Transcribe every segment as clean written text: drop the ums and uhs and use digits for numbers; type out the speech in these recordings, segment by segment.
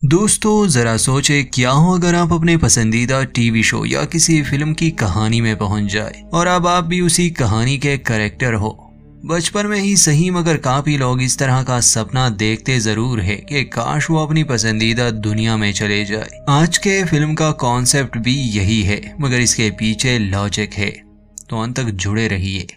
दोस्तों जरा सोचे क्या हो अगर आप अपने पसंदीदा टीवी शो या किसी फिल्म की कहानी में पहुंच जाए और अब आप भी उसी कहानी के कैरेक्टर हो। बचपन में ही सही मगर काफी लोग इस तरह का सपना देखते जरूर है कि काश वो अपनी पसंदीदा दुनिया में चले जाए। आज के फिल्म का कॉन्सेप्ट भी यही है मगर इसके पीछे लॉजिक है, तो अंत तक जुड़े रहिए।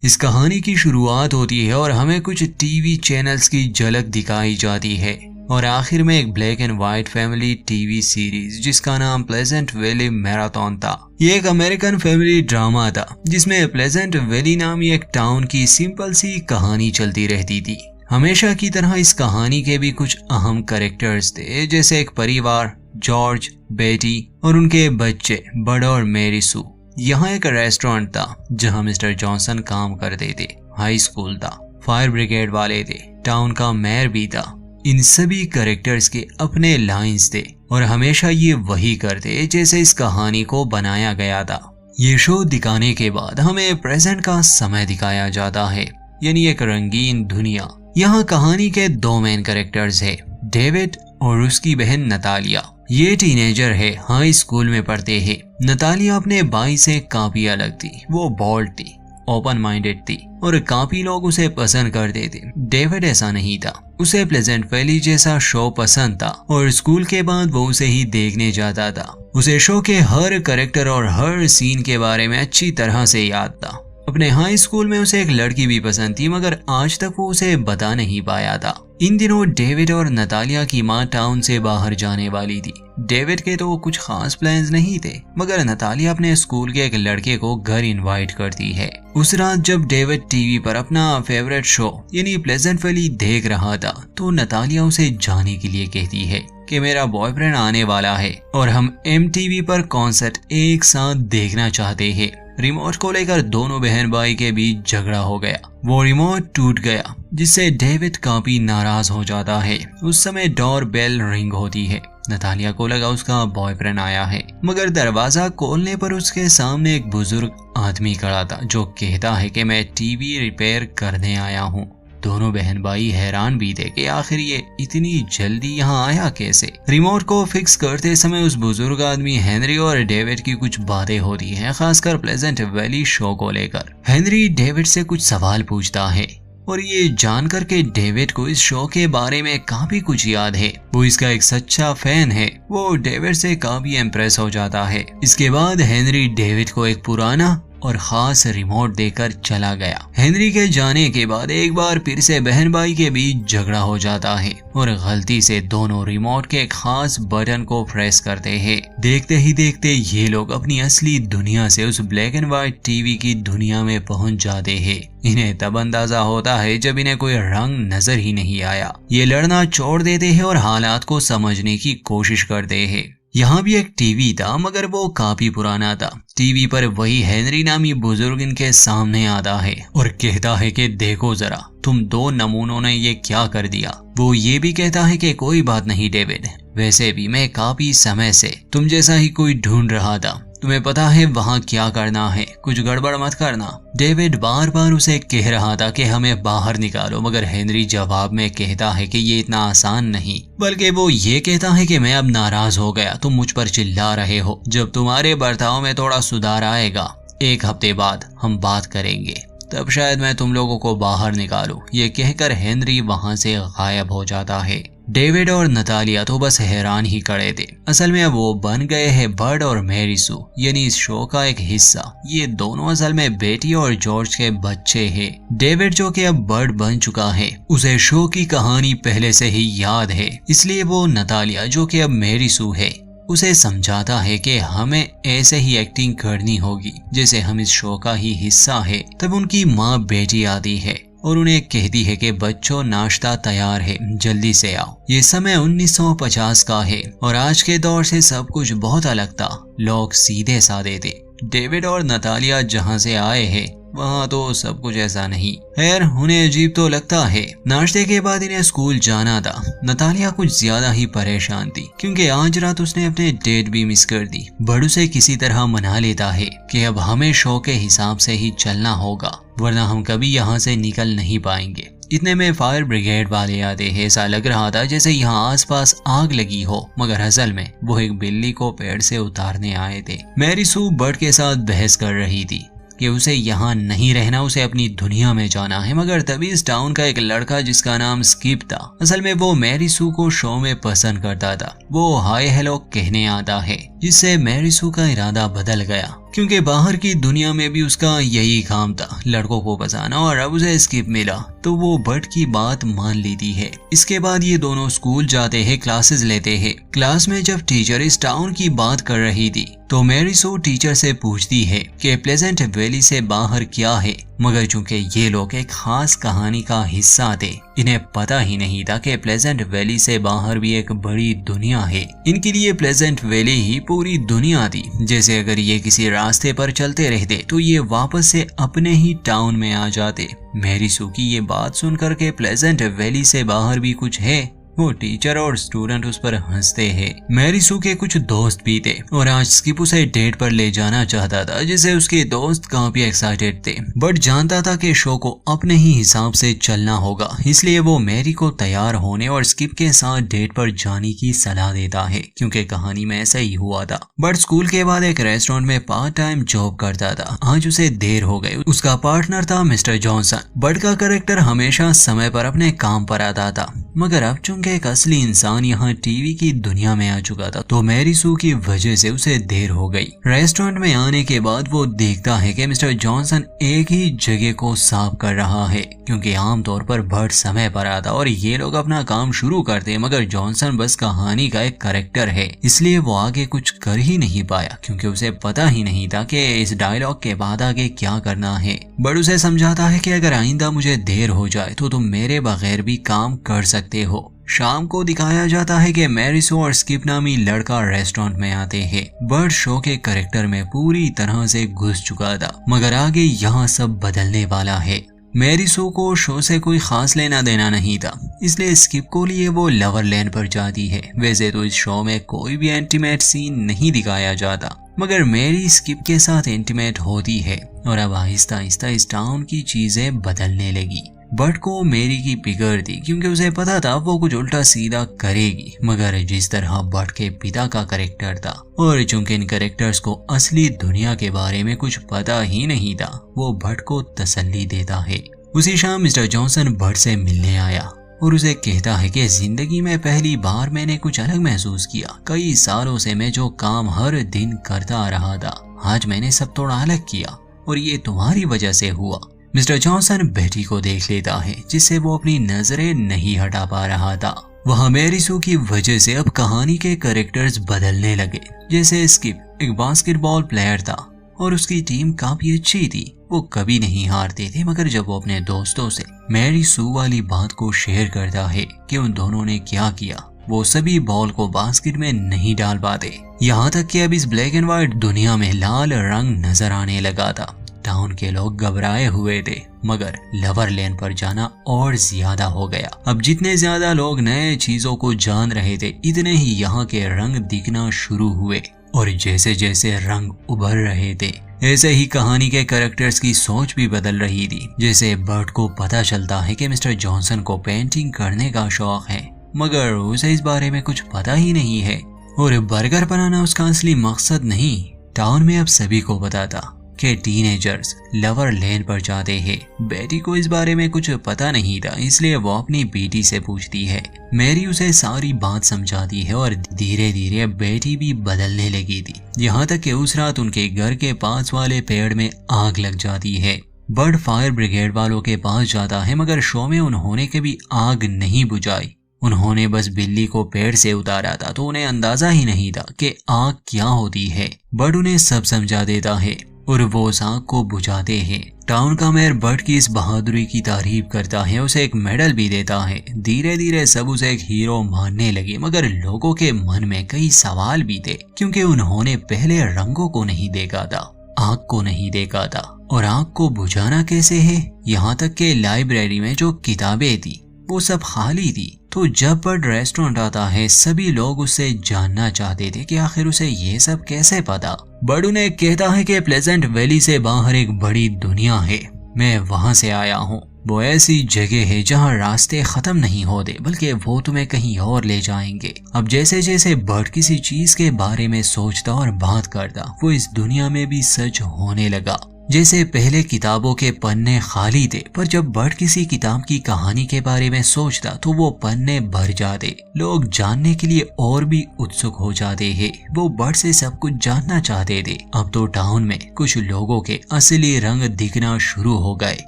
इस कहानी की शुरुआत होती है और हमें कुछ टीवी चैनल्स की झलक दिखाई जाती है और आखिर में एक black and white family TV series जिसका नाम प्लेजेंट वैली मैराथन था। ये एक अमेरिकन फैमिली ड्रामा था जिसमें प्लेजेंट वैली नामी एक टाउन की सिंपल सी कहानी चलती रहती थी। हमेशा की तरह इस कहानी के भी कुछ अहम कैरेक्टर्स थे, जैसे एक परिवार, जॉर्ज, बेटी और उनके बच्चे बड और मेरी सू। यहाँ एक रेस्टोरेंट था जहाँ मिस्टर जॉनसन काम करते थे, हाई स्कूल था, फायर ब्रिगेड वाले थे, टाउन का मेयर भी था। इन सभी कैरेक्टर्स के अपने लाइंस थे और हमेशा ये वही करते जैसे इस कहानी को बनाया गया था। ये शो दिखाने के बाद हमें प्रेजेंट का समय दिखाया जाता है, यानी एक रंगीन दुनिया। यहाँ कहानी के दो मेन कैरेक्टर्स है, डेविड और उसकी बहन नतालिया। ये टीनेजर है, हाई स्कूल में पढ़ते हैं। नतालिया अपने भाई से काफी अलग थी, वो बोल्ड थी, ओपन माइंडेड थी और काफी लोग उसे पसंद करते थे। डेविड ऐसा नहीं था, उसे प्लेजेंट वैली जैसा शो पसंद था और स्कूल के बाद वो उसे ही देखने जाता था। उसे शो के हर कैरेक्टर और हर सीन के बारे में अच्छी तरह से याद था। अपने हाई स्कूल में उसे एक लड़की भी पसंद थी मगर आज तक वो उसे बता नहीं पाया था। इन दिनों डेविड और नतालिया की माँ टाउन से बाहर जाने वाली थी। डेविड के तो कुछ खास प्लान्स नहीं थे मगर नतालिया अपने स्कूल के एक लड़के को घर इनवाइट करती है। उस रात जब डेविड टीवी पर अपना फेवरेट शो यानी प्लेजेंट वैली देख रहा था तो नतालिया उसे जाने के लिए कहती है कि मेरा बॉयफ्रेंड आने वाला है और हम MTV पर कॉन्सर्ट एक साथ देखना चाहते हैं। रिमोट को लेकर दोनों बहन भाई के बीच झगड़ा हो गया, वो रिमोट टूट गया जिससे डेविड काफी नाराज हो जाता है। उस समय डोर बेल रिंग होती है। नतालिया को लगा उसका बॉयफ्रेंड आया है मगर दरवाजा खोलने पर उसके सामने एक बुजुर्ग आदमी खड़ा था जो कहता है कि मैं टीवी रिपेयर करने आया हूँ। दोनों बहन भाई हैरान भी थे कि आखिर ये इतनी जल्दी यहाँ आया कैसे। रिमोट को फिक्स करते समय उस बुजुर्ग आदमी हेनरी और डेविड की कुछ बातें होती हैं, खासकर प्लेजेंट वैली शो को लेकर। हेनरी डेविड से कुछ सवाल पूछता है और ये जानकर के डेविड को इस शो के बारे में काफी कुछ याद है, वो इसका एक सच्चा फैन है। वो डेविड से काफी इम्प्रेस हो जाता है। इसके बाद हेनरी डेविड को एक पुराना और खास रिमोट देकर चला गया। हेनरी के जाने के बाद एक बार फिर से बहन भाई के बीच झगड़ा हो जाता है और गलती से दोनों रिमोट के खास बटन को प्रेस करते हैं। देखते ही देखते ये लोग अपनी असली दुनिया से उस ब्लैक एंड व्हाइट टीवी की दुनिया में पहुंच जाते हैं। इन्हें तब अंदाजा होता है जब इन्हें कोई रंग नजर ही नहीं आया। ये लड़ना छोड़ देते हैं और हालात को समझने की कोशिश करते हैं। यहाँ भी एक टीवी था मगर वो काफी पुराना था। टीवी पर वही हेनरी नामी बुजुर्ग इनके सामने आता है और कहता है कि देखो जरा तुम दो नमूनों ने ये क्या कर दिया। वो ये भी कहता है कि कोई बात नहीं डेविड, वैसे भी मैं काफी समय से तुम जैसा ही कोई ढूंढ रहा था, तुम्हें पता है वहाँ क्या करना है, कुछ गड़बड़ मत करना। डेविड बार बार उसे कह रहा था कि हमें बाहर निकालो मगर हेनरी जवाब में कहता है कि ये इतना आसान नहीं, बल्कि वो ये कहता है कि मैं अब नाराज हो गया, तुम मुझ पर चिल्ला रहे हो। जब तुम्हारे बर्ताव में थोड़ा सुधार आएगा, एक हफ्ते बाद हम बात करेंगे, तब शायद मैं तुम लोगों को बाहर निकालूं। ये कहकर हेनरी वहां से गायब हो जाता है। डेविड और नतालिया तो बस हैरान ही खड़े थे। असल में अब वो बन गए हैं बड और मेरी सू, यानी इस शो का एक हिस्सा। ये दोनों असल में बेटी और जॉर्ज के बच्चे हैं। डेविड जो कि अब बड बन चुका है, उसे शो की कहानी पहले से ही याद है, इसलिए वो नतालिया जो कि अब मेरी सू है उसे समझाता है कि हमें ऐसे ही एक्टिंग करनी होगी जैसे हम इस शो का ही हिस्सा है। तब उनकी माँ बेटी आती है और उन्हें कहती है कि बच्चों नाश्ता तैयार है, जल्दी से आओ। ये समय 1950 का है और आज के दौर से सब कुछ बहुत अलग था। लोग सीधे साधे थे। डेविड और नतालिया जहाँ से आए हैं वहाँ तो सब कुछ ऐसा नहीं। खैर उन्हें अजीब तो लगता है। नाश्ते के बाद इन्हें स्कूल जाना था। नतालिया कुछ ज्यादा ही परेशान थी क्योंकि आज रात उसने अपने डेट भी मिस कर दी। बड़ू से किसी तरह मना लेता है कि अब हमें शो के हिसाब से ही चलना होगा वरना हम कभी यहाँ से निकल नहीं पाएंगे। इतने में फायर ब्रिगेड वाले आते हैं। ऐसा लग रहा था जैसे यहाँ आसपास आग लगी हो, मगर असल में वो एक बिल्ली को पेड़ से उतारने आए थे। मैरी सू बर्ड के साथ बहस कर रही थी कि उसे यहाँ नहीं रहना, उसे अपनी दुनिया में जाना है। मगर तभी इस टाउन का एक लड़का जिसका नाम स्किप था, असल में वो मैरी सू को शो में पसंद करता था। वो हाय हेलो कहने आता है, जिससे मैरी सू का इरादा बदल गया, क्योंकि बाहर की दुनिया में भी उसका यही काम था, लड़कों को बचाना। और अब उसे स्किप मिला तो वो बर्ड की बात मान लेती है। इसके बाद ये दोनों स्कूल जाते हैं, क्लासेस लेते हैं। क्लास में जब टीचर इस टाउन की बात कर रही थी तो मैरी सू टीचर से पूछती है कि प्लेजेंट वैली से बाहर क्या है, मगर चूंकि ये लोग एक खास कहानी का हिस्सा थे, इन्हें पता ही नहीं था कि प्लेजेंट वैली से बाहर भी एक बड़ी दुनिया है। इनके लिए प्लेजेंट वैली ही पूरी दुनिया थी। जैसे अगर ये किसी रास्ते पर चलते रहते तो ये वापस से अपने ही टाउन में आ जाते। मैरी सू की ये बात सुनकर के प्लेजेंट वैली से बाहर भी कुछ है, वो टीचर और स्टूडेंट उस पर हंसते हैं। मैरी सू के कुछ दोस्त भी थे और आज स्किप उसे डेट पर ले जाना चाहता था, जिसे उसके दोस्त काफी एक्साइटेड थे। बट जानता था कि शो को अपने ही हिसाब से चलना होगा, इसलिए वो मैरी को तैयार होने और स्किप के साथ डेट पर जाने की सलाह देता है, क्योंकि कहानी में ऐसा ही हुआ था। बट स्कूल के बाद एक रेस्टोरेंट में पार्ट टाइम जॉब करता था। आज उसे देर हो गई। उसका पार्टनर था मिस्टर जॉनसन। बट का कैरेक्टर हमेशा समय पर अपने काम पर आता था, मगर अब चूंकि एक असली इंसान यहाँ टीवी की दुनिया में आ चुका था तो मैरी सू की वजह से उसे देर हो गई। रेस्टोरेंट में आने के बाद वो देखता है कि मिस्टर जॉनसन एक ही जगह को साफ कर रहा है, क्योंकि आमतौर पर बर्ड समय पर आता और ये लोग अपना काम शुरू करते, मगर जॉनसन बस कहानी का एक कैरेक्टर है, इसलिए वो आगे कुछ कर ही नहीं पाया, क्योंकि उसे पता ही नहीं था कि इस डायलॉग के बाद आगे क्या करना है। बर्ड उसे समझाता है कि अगर आइंदा मुझे देर हो जाए तो तुम मेरे बगैर भी काम कर सकते हो। शाम को दिखाया जाता है कि मैरी सू और स्किप नामी लड़का रेस्टोरेंट में आते हैं। बर्ड शो के कैरेक्टर में पूरी तरह से घुस चुका था, मगर आगे यहाँ सब बदलने वाला है। मैरी सू को शो से कोई खास लेना देना नहीं था, इसलिए स्किप को लिए वो लवर लैंड पर जाती है। वैसे तो इस शो में कोई भी इंटीमेट सीन नहीं दिखाया जाता, मगर मैरी स्किप के साथ इंटीमेट होती है और अब आहिस्ता आहिस्ता इस टाउन की चीजें बदलने लगी। बट को मैरी की फिक्र थी, क्योंकि उसे पता था वो कुछ उल्टा सीधा करेगी, मगर जिस तरह बट के पिता का कैरेक्टर था और चूंकि इन कैरेक्टर्स को असली दुनिया के बारे में कुछ पता ही नहीं था, वो बट को तसल्ली देता है। उसी शाम मिस्टर जॉनसन बट से मिलने आया और उसे कहता है कि जिंदगी में पहली बार मैंने कुछ अलग महसूस किया। कई सालों से मैं जो काम हर दिन करता आ रहा था, आज मैंने सब थोड़ा अलग किया और ये तुम्हारी वजह से हुआ। मिस्टर जॉनसन बेटी को देख लेता है, जिससे वो अपनी नजरें नहीं हटा पा रहा था। वहाँ मैरी सू की वजह से अब कहानी के कैरेक्टर्स बदलने लगे। जैसे स्किप एक बास्केटबॉल प्लेयर था और उसकी टीम काफी अच्छी थी, वो कभी नहीं हारते थे, मगर जब वो अपने दोस्तों से मैरी सू वाली बात को शेयर करता है कि उन दोनों ने क्या किया, वो सभी बॉल को बास्केट में नहीं डाल पाते। यहाँ तक कि अब इस ब्लैक एंड व्हाइट दुनिया में लाल रंग नजर आने लगा था। टाउन के लोग घबराए हुए थे, मगर लवर लैंड पर जाना और ज्यादा हो गया। अब जितने ज्यादा लोग नए चीजों को जान रहे थे, इतने ही यहाँ के रंग दिखना शुरू हुए और जैसे जैसे रंग उभर रहे थे, ऐसे ही कहानी के कैरेक्टर्स की सोच भी बदल रही थी। जैसे बर्ड को पता चलता है कि मिस्टर जॉनसन को पेंटिंग करने का शौक है, मगर उसे इस बारे में कुछ पता ही नहीं है और बर्गर बनाना उसका असली मकसद नहीं। टाउन में अब सभी को पता था कि टीनेजर्स लवर लैंड पर जाते हैं। बेटी को इस बारे में कुछ पता नहीं था, इसलिए वो अपनी बेटी से पूछती है। मैरी उसे सारी बात समझाती है और धीरे धीरे बेटी भी बदलने लगी थी। यहाँ तक कि उस रात उनके घर के पास वाले पेड़ में आग लग जाती है। बर्ड फायर ब्रिगेड वालों के पास जाता है, मगर शो में उन्होंने कभी आग नहीं बुझाई। उन्होंने बस बिल्ली को पेड़ से उतारा था, तो उन्हें अंदाजा ही नहीं था कि आग क्या होती है। बर्ड उन्हें सब समझा देता है और वो उस आग को बुझाते हैं। टाउन का मेयर बर्ड की इस बहादुरी की तारीफ करता है, उसे एक मेडल भी देता है। धीरे धीरे सब उसे एक हीरो मानने लगे, मगर लोगों के मन में कई सवाल भी थे, क्योंकि उन्होंने पहले रंगों को नहीं देखा था, आग को नहीं देखा था, और आग को बुझाना कैसे है। यहाँ तक कि लाइब्रेरी में जो किताबें थी वो सब खाली थी। तो जब बर्ड रेस्टोरेंट आता है, सभी लोग उससे जानना चाहते थे कि आखिर उसे ये सब कैसे पता। बर्ड उन्हें कहता है कि प्लेजेंट वैली से बाहर एक बड़ी दुनिया है, मैं वहां से आया हूँ वो ऐसी जगह है जहाँ रास्ते खत्म नहीं होते बल्कि वो तुम्हें कहीं और ले जाएंगे। अब जैसे जैसे बर्ड किसी चीज के बारे में सोचता और बात करता, वो इस दुनिया में भी सच होने लगा। जैसे पहले किताबों के पन्ने खाली थे, पर जब बर्ड किसी किताब की कहानी के बारे में सोचता तो वो पन्ने भर जाते। लोग जानने के लिए और भी उत्सुक हो जाते हैं। वो बर्ड से सब कुछ जानना चाहते थे। अब तो टाउन में कुछ लोगों के असली रंग दिखना शुरू हो गए,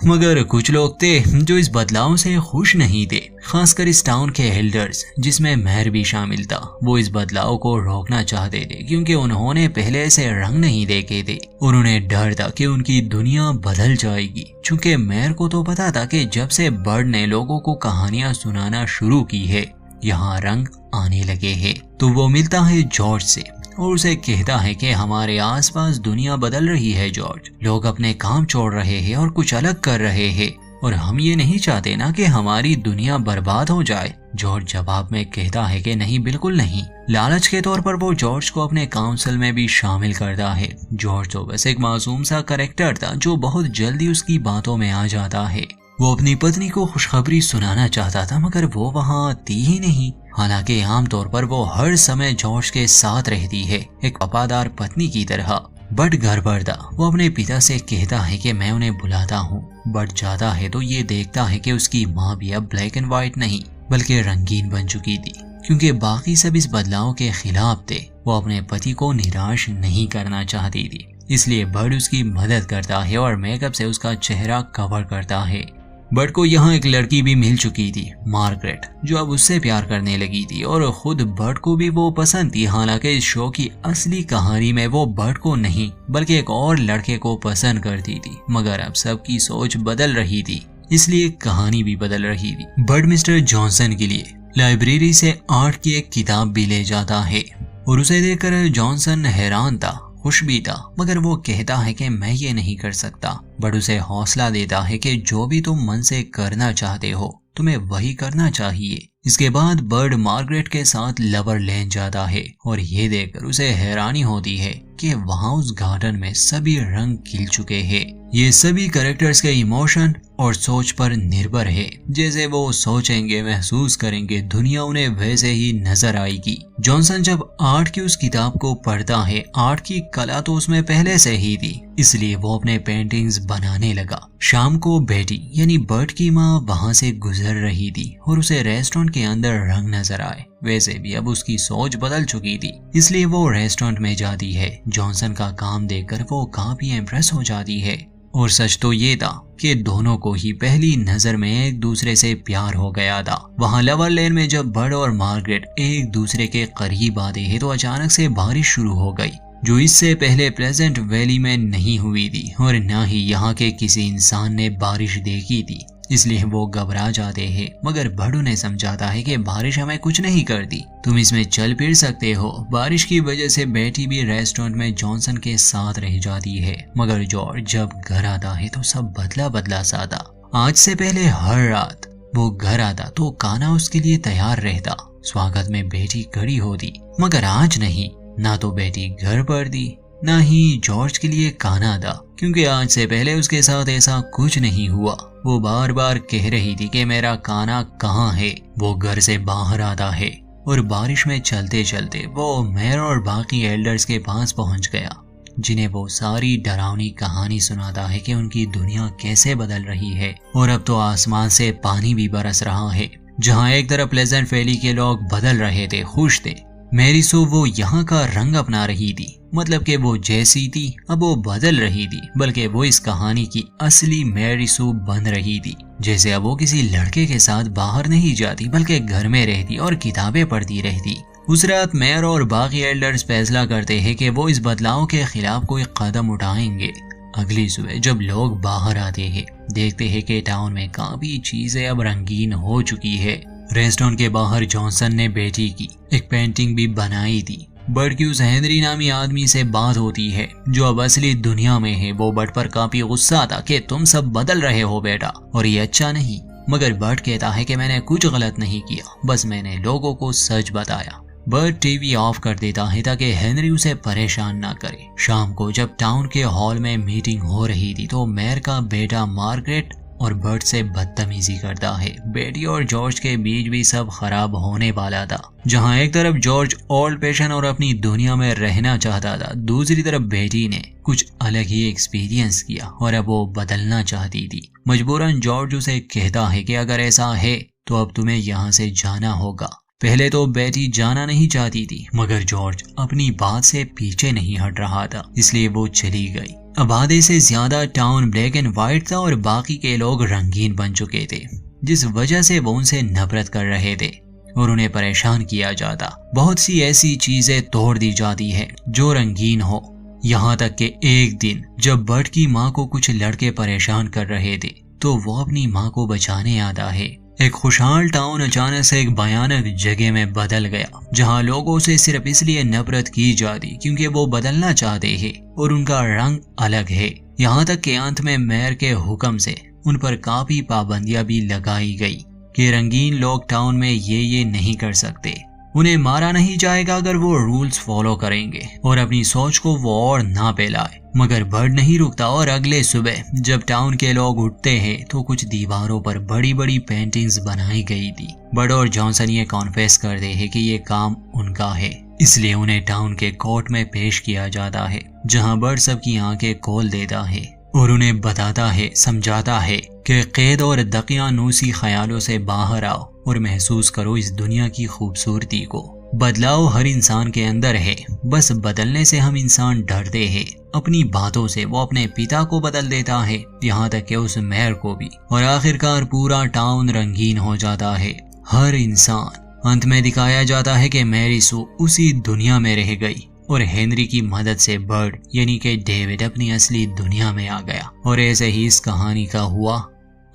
मगर कुछ लोग थे जो इस बदलाव से खुश नहीं थे। खासकर इस टाउन के एल्डर्स, जिसमें मेयर भी शामिल था। वो इस बदलाव को रोकना चाहते थे क्योंकि उन्होंने पहले ऐसे रंग नहीं देखे थे और उन्हें डर था कि उनकी दुनिया बदल जाएगी। चूंकि मेयर को तो पता था कि जब से बर्ड ने लोगों को कहानियां सुनाना शुरू की है, यहाँ रंग आने लगे हैं। तो वो मिलता है जॉर्ज से और उसे कहता है कि हमारे आसपास दुनिया बदल रही है जॉर्ज। लोग अपने काम छोड़ रहे हैं और कुछ अलग कर रहे हैं और हम ये नहीं चाहते ना कि हमारी दुनिया बर्बाद हो जाए। जॉर्ज जवाब में कहता है कि नहीं, बिल्कुल नहीं। लालच के तौर पर वो जॉर्ज को अपने काउंसिल में भी शामिल करता है। जॉर्ज तो बस एक मासूम सा कैरेक्टर था जो बहुत जल्दी उसकी बातों में आ जाता है। वो अपनी पत्नी को खुशखबरी सुनाना चाहता था, मगर वो वहाँ थी ही नहीं। हालांकि आमतौर पर वो हर समय जॉर्ज के साथ रहती है, एक वफादार पत्नी की तरह। बट घर पर था। वो अपने पिता से कहता है कि मैं उन्हें बुलाता हूँ। बट जाता है तो ये देखता है कि उसकी माँ भी अब ब्लैक एंड व्हाइट नहीं बल्कि रंगीन बन चुकी थी, क्योंकि बाकी सब इस बदलाव के खिलाफ थे। वो अपने पति को निराश नहीं करना चाहती थी, इसलिए बर्ड उसकी मदद करता है और मेकअप से उसका चेहरा कवर करता है। बर्ड को यहाँ एक लड़की भी मिल चुकी थी, मार्गरेट, जो अब उससे प्यार करने लगी थी और खुद बर्ड को भी वो पसंद थी। हालांकि इस शो की असली कहानी में वो बर्ड को नहीं बल्कि एक और लड़के को पसंद करती थी, मगर अब सबकी सोच बदल रही थी, इसलिए कहानी भी बदल रही थी। बर्ड मिस्टर जॉनसन के लिए लाइब्रेरी से आर्ट की एक किताब भी ले जाता है और उसे देखकर जॉनसन हैरान था, खुश भी था, मगर वो कहता है कि मैं ये नहीं कर सकता। बट उसे हौसला देता है कि जो भी तुम मन से करना चाहते हो तुम्हें वही करना चाहिए। इसके बाद बर्ड मार्गरेट के साथ लवर लैंड जाता है और ये देखकर उसे हैरानी होती है कि वहाँ उस गार्डन में सभी रंग खिल चुके हैं। ये सभी कैरेक्टर्स के इमोशन और सोच पर निर्भर है। जैसे वो सोचेंगे, महसूस करेंगे, दुनिया उन्हें वैसे ही नजर आएगी। जॉनसन जब आर्ट की उस किताब को पढ़ता है, आर्ट की कला तो उसमें पहले से ही थी, इसलिए वो अपने पेंटिंग्स बनाने लगा। शाम को बेटी यानी बर्ड की माँ वहाँ से गुजर रही थी और उसे रेस्टोरेंट के अंदर रंग नजर आए। वैसे भी अब उसकी सोच बदल चुकी थी, इसलिए वो रेस्टोरेंट में जाती है। जॉनसन का काम देखकर वो काफी इम्प्रेस हो जाती है और सच तो ये था कि दोनों को ही पहली नजर में एक दूसरे से प्यार हो गया था। वहाँ लवर लेन में जब बर्ड और मार्गरेट एक दूसरे के करीब आते हैं तो अचानक से बारिश शुरू हो गई, जो इससे पहले प्लेजेंट वैली में नहीं हुई थी और न ही यहाँ के किसी इंसान ने बारिश देखी थी, इसलिए वो घबरा जाते हैं। मगर बर्ड उन्हें समझाता है कि बारिश हमें कुछ नहीं करती, तुम इसमें चल फिर सकते हो। बारिश की वजह से बेटी भी रेस्टोरेंट में जॉनसन के साथ रह जाती है, मगर जॉर्ज जब घर आता है तो सब बदला बदला सा था। आज से पहले हर रात वो घर आता तो खाना उसके लिए तैयार रहता, स्वागत में बेटी खड़ी होती, मगर आज नहीं। ना तो बेटी घर पर थी, ना ही जॉर्ज के लिए खाना था, क्योंकि आज से पहले उसके साथ ऐसा कुछ नहीं हुआ। वो बार बार कह रही थी कि मेरा खाना कहाँ है। वो घर से बाहर आता है और बारिश में चलते चलते वो मेयर और बाकी एल्डर्स के पास पहुंच गया, जिन्हें वो सारी डरावनी कहानी सुनाता है कि उनकी दुनिया कैसे बदल रही है। और अब तो आसमान से पानी भी बरस रहा है। जहाँ एक तरफ प्लेजेंट वैली के लोग बदल रहे थे, खुश थे, मैरिसो वो यहाँ का रंग अपना रही थी। मतलब कि वो जैसी थी अब वो बदल रही थी, बल्कि वो इस कहानी की असली मैरिसो बन रही थी। जैसे अब वो किसी लड़के के साथ बाहर नहीं जाती बल्कि घर में रहती और किताबें पढ़ती रहती। उस रात मेयर और बाकी एल्डर्स फैसला करते हैं कि वो इस बदलाव के खिलाफ कोई कदम उठाएंगे। अगली सुबह जब लोग बाहर आते हैं, देखते हैं कि टाउन में काफी चीजें अब रंगीन हो चुकी है। रेस्टोरेंट के बाहर जॉनसन ने बेटी की एक पेंटिंग भी बनाई थी। बर्ड की उस हेनरी नामी आदमी से बात होती है जो अब असली दुनिया में है। वो बर्ड पर काफी गुस्सा था कि तुम सब बदल रहे हो बेटा और ये अच्छा नहीं, मगर बर्ड कहता है कि मैंने कुछ गलत नहीं किया, बस मैंने लोगों को सच बताया। बर्ड टीवी ऑफ कर देता है ताकि हेनरी उसे परेशान ना करे। शाम को जब टाउन के हॉल में मीटिंग हो रही थी तो मेयर का बेटा मार्गरेट और बर्ट से बदतमीजी करता है। बेटी और जॉर्ज के बीच भी सब खराब होने वाला था। जहां एक तरफ जॉर्ज ओल्ड पेशन और अपनी दुनिया में रहना चाहता था, दूसरी तरफ बेटी ने कुछ अलग ही एक्सपीरियंस किया और अब वो बदलना चाहती थी। मजबूरन जॉर्ज उसे कहता है कि अगर ऐसा है तो अब तुम्हें यहाँ से जाना होगा। पहले तो बेटी जाना नहीं चाहती थी, मगर जॉर्ज अपनी बात से पीछे नहीं हट रहा था, इसलिए वो चली गई। अब आधे से ज्यादा टाउन ब्लैक एंड व्हाइट था और बाकी के लोग रंगीन बन चुके थे, जिस वजह से वो उनसे नफरत कर रहे थे और उन्हें परेशान किया जाता। बहुत सी ऐसी चीजें तोड़ दी जाती है जो रंगीन हो, यहाँ तक कि एक दिन जब बर्ट की माँ को कुछ लड़के परेशान कर रहे थे तो वो अपनी माँ को बचाने आता है। एक खुशहाल टाउन अचानक से एक भयानक जगह में बदल गया, जहां लोगों से सिर्फ इसलिए नफरत की जाती क्योंकि वो बदलना चाहते हैं और उनका रंग अलग है। यहाँ तक कि अंत में मेयर के हुक्म से उन पर काफी पाबंदियां भी लगाई गई कि रंगीन लोग टाउन में ये नहीं कर सकते। उन्हें मारा नहीं जाएगा अगर वो रूल्स फॉलो करेंगे और अपनी सोच को वो और ना फैलाए। मगर बर्ड नहीं रुकता और अगले सुबह जब टाउन के लोग उठते हैं तो कुछ दीवारों पर बड़ी बड़ी पेंटिंग्स बनाई गई थी। बर्ड और जॉनसन ये कॉन्फेस करते हैं कि ये काम उनका है, इसलिए उन्हें टाउन के कोर्ट में पेश किया जाता है, जहां बर्ड सबकी आंखें खोल देता है और उन्हें बताता है, समझाता है कि कैद और दकियानूसी ख्यालों से बाहर आओ और महसूस करो इस दुनिया की खूबसूरती को। बदलाव हर इंसान के अंदर है, बस बदलने से हम इंसान डरते हैं। अपनी बातों से वो अपने पिता को बदल देता है, यहाँ तक कि उस मेयर को भी, और आखिरकार पूरा टाउन रंगीन हो जाता है। हर इंसान। अंत में दिखाया जाता है कि मैरी सू उसी दुनिया में रह गई और हेनरी की मदद से बर्ड यानी कि डेविड अपनी असली दुनिया में आ गया। और ऐसे ही इस कहानी का हुआ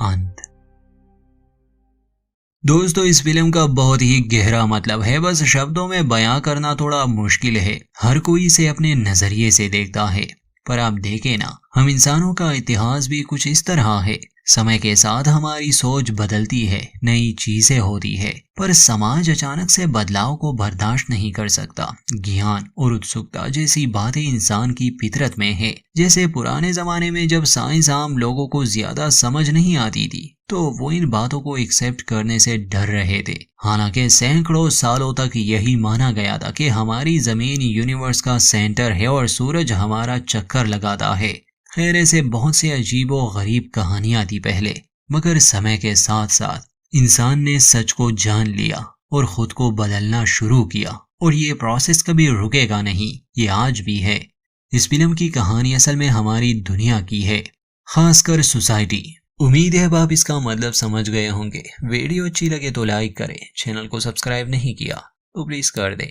अंत। दोस्तों, इस फिल्म का बहुत ही गहरा मतलब है, बस शब्दों में बयां करना थोड़ा मुश्किल है। हर कोई इसे अपने नजरिए से देखता है, पर आप देखें ना, हम इंसानों का इतिहास भी कुछ इस तरह है। समय के साथ हमारी सोच बदलती है, नई चीजें होती है, पर समाज अचानक से बदलाव को बर्दाश्त नहीं कर सकता। ज्ञान और उत्सुकता जैसी बातें इंसान की फितरत में है। जैसे पुराने जमाने में जब साइंस आम लोगों को ज्यादा समझ नहीं आती थी तो वो इन बातों को एक्सेप्ट करने से डर रहे थे। हालांकि सैकड़ों सालों तक यही माना गया था कि हमारी जमीन यूनिवर्स का सेंटर है और सूरज हमारा चक्कर लगाता है। खैर, ऐसे बहुत से अजीब और गरीब कहानियां थी पहले, मगर समय के साथ साथ इंसान ने सच को जान लिया और खुद को बदलना शुरू किया, और ये प्रोसेस कभी रुकेगा नहीं, ये आज भी है। इस फिल्म की कहानी असल में हमारी दुनिया की है, खासकर सोसाइटी। उम्मीद है अब आप इसका मतलब समझ गए होंगे। वीडियो अच्छी लगे तो लाइक करें, चैनल को सब्सक्राइब नहीं किया तो प्लीज कर दें।